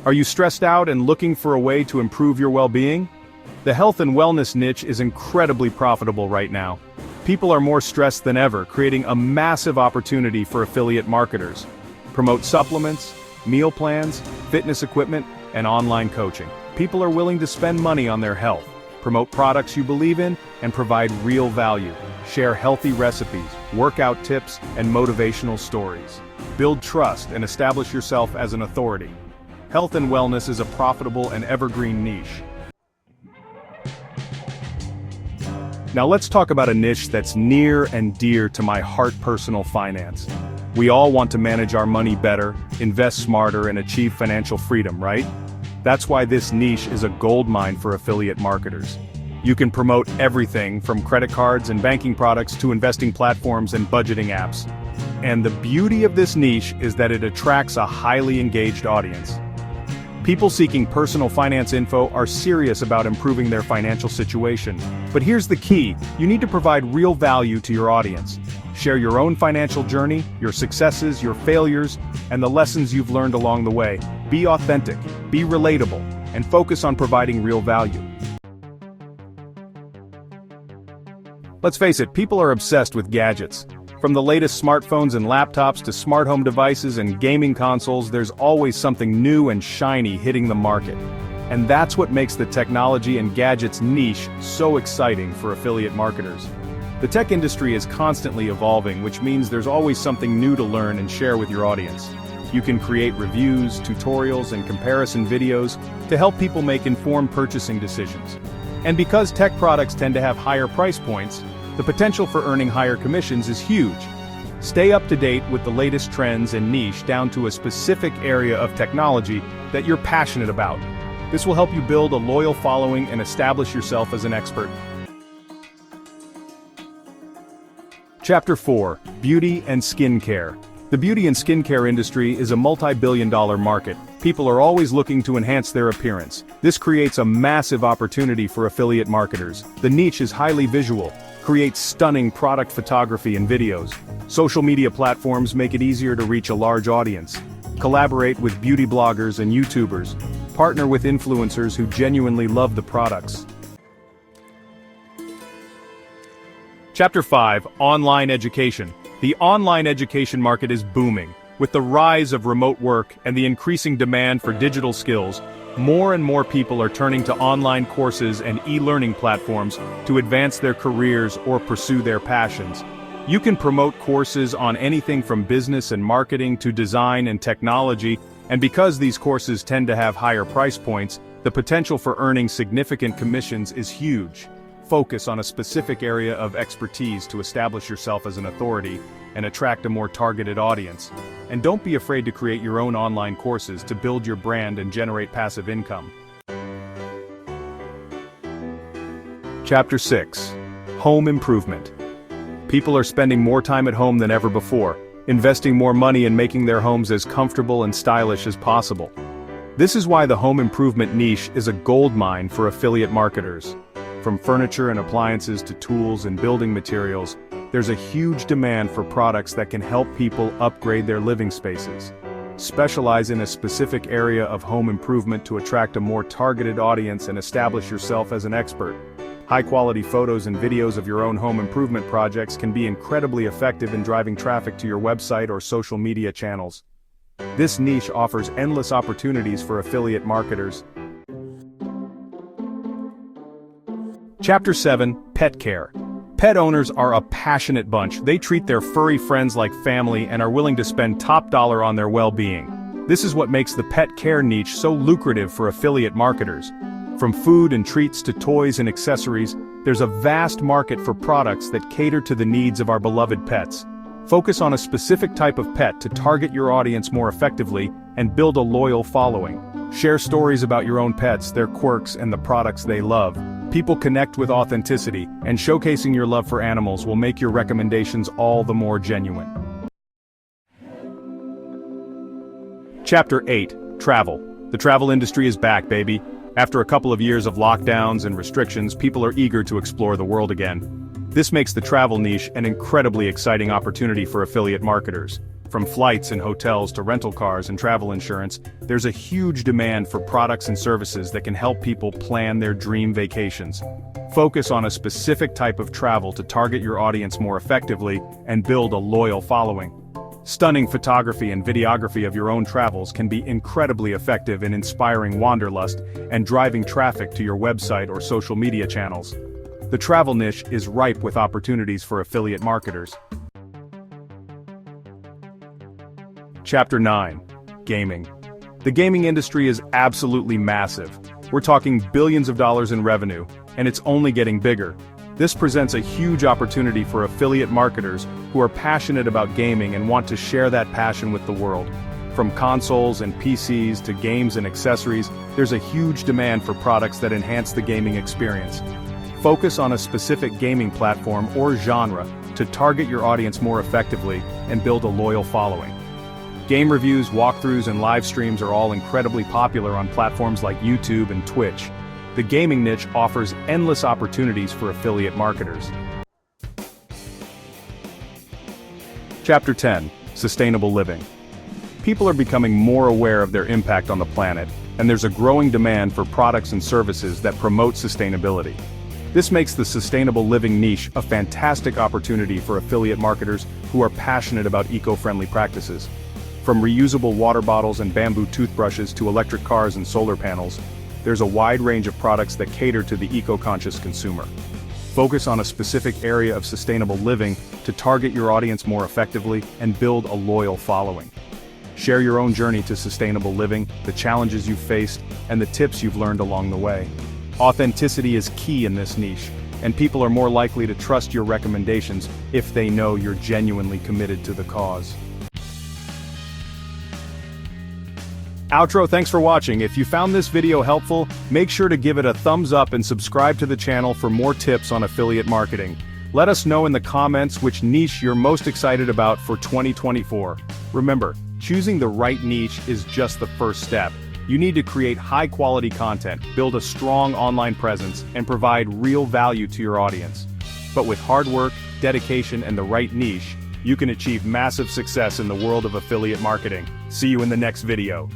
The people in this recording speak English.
Are you stressed out and looking for a way to improve your well-being? The health and wellness niche is incredibly profitable right now. People are more stressed than ever, creating a massive opportunity for affiliate marketers. Promote supplements, meal plans, fitness equipment, and online coaching. People are willing to spend money on their health. Promote products you believe in, and provide real value. Share healthy recipes, workout tips, and motivational stories. Build trust and establish yourself as an authority. Health and wellness is a profitable and evergreen niche. Now let's talk about a niche that's near and dear to my heart: personal finance. We all want to manage our money better, invest smarter, and achieve financial freedom, right? That's why this niche is a goldmine for affiliate marketers. You can promote everything from credit cards and banking products to investing platforms and budgeting apps. And the beauty of this niche is that it attracts a highly engaged audience. People seeking personal finance info are serious about improving their financial situation. But here's the key: you need to provide real value to your audience. Share your own financial journey, your successes, your failures, and the lessons you've learned along the way. Be authentic, be relatable, and focus on providing real value. Let's face it, people are obsessed with gadgets. From the latest smartphones and laptops to smart home devices and gaming consoles, there's always something new and shiny hitting the market. And that's what makes the technology and gadgets niche so exciting for affiliate marketers. The tech industry is constantly evolving, which means there's always something new to learn and share with your audience. You can create reviews, tutorials, and comparison videos to help people make informed purchasing decisions. And because tech products tend to have higher price points, the potential for earning higher commissions is huge. Stay up to date with the latest trends and niche down to a specific area of technology that you're passionate about. This will help you build a loyal following and establish yourself as an expert. Chapter 4: Beauty and Skincare. The beauty and skincare industry is a multi-billion-dollar market. People are always looking to enhance their appearance. This creates a massive opportunity for affiliate marketers. The niche is highly visual, creates stunning product photography and videos. Social media platforms make it easier to reach a large audience. Collaborate with beauty bloggers and YouTubers. Partner with influencers who genuinely love the products. Chapter 5: Online Education. The online education market is booming. With the rise of remote work and the increasing demand for digital skills, more and more people are turning to online courses and e-learning platforms to advance their careers or pursue their passions. You can promote courses on anything from business and marketing to design and technology, and because these courses tend to have higher price points, the potential for earning significant commissions is huge. Focus on a specific area of expertise to establish yourself as an authority and attract a more targeted audience. And don't be afraid to create your own online courses to build your brand and generate passive income. Chapter 6: Home Improvement. People are spending more time at home than ever before, investing more money in making their homes as comfortable and stylish as possible. This is why the home improvement niche is a goldmine for affiliate marketers. From furniture and appliances to tools and building materials, there's a huge demand for products that can help people upgrade their living spaces. Specialize in a specific area of home improvement to attract a more targeted audience and establish yourself as an expert. High-quality photos and videos of your own home improvement projects can be incredibly effective in driving traffic to your website or social media channels. This niche offers endless opportunities for affiliate marketers. Chapter 7: Pet Care. Pet owners are a passionate bunch. They treat their furry friends like family and are willing to spend top dollar on their well-being. This is what makes the pet care niche so lucrative for affiliate marketers. From food and treats to toys and accessories, there's a vast market for products that cater to the needs of our beloved pets. Focus on a specific type of pet to target your audience more effectively and build a loyal following. Share stories about your own pets, their quirks, and the products they love. People connect with authenticity, and showcasing your love for animals will make your recommendations all the more genuine. Chapter 8: Travel. The travel industry is back, baby. After a couple of years of lockdowns and restrictions, people are eager to explore the world again. This makes the travel niche an incredibly exciting opportunity for affiliate marketers. From flights and hotels to rental cars and travel insurance, there's a huge demand for products and services that can help people plan their dream vacations. Focus on a specific type of travel to target your audience more effectively and build a loyal following. Stunning photography and videography of your own travels can be incredibly effective in inspiring wanderlust and driving traffic to your website or social media channels. The travel niche is ripe with opportunities for affiliate marketers. Chapter 9. Gaming. The gaming industry is absolutely massive. We're talking billions of dollars in revenue, and it's only getting bigger. This presents a huge opportunity for affiliate marketers who are passionate about gaming and want to share that passion with the world. From consoles and PCs to games and accessories, there's a huge demand for products that enhance the gaming experience. Focus on a specific gaming platform or genre to target your audience more effectively and build a loyal following. Game reviews, walkthroughs, and live streams are all incredibly popular on platforms like YouTube and Twitch. The gaming niche offers endless opportunities for affiliate marketers. Chapter 10. Sustainable living. People are becoming more aware of their impact on the planet, and there's a growing demand for products and services that promote sustainability. This makes the sustainable living niche a fantastic opportunity for affiliate marketers who are passionate about eco-friendly practices. From reusable water bottles and bamboo toothbrushes to electric cars and solar panels, there's a wide range of products that cater to the eco-conscious consumer. Focus on a specific area of sustainable living to target your audience more effectively and build a loyal following. Share your own journey to sustainable living, the challenges you've faced, and the tips you've learned along the way. Authenticity is key in this niche, and people are more likely to trust your recommendations if they know you're genuinely committed to the cause. Outro. Thanks for watching. If you found this video helpful, make sure to give it a thumbs up and subscribe to the channel for more tips on affiliate marketing. Let us know in the comments which niche you're most excited about for 2024. Remember, choosing the right niche is just the first step. You need to create high-quality content, build a strong online presence, and provide real value to your audience. But with hard work, dedication, and the right niche, you can achieve massive success in the world of affiliate marketing. See you in the next video.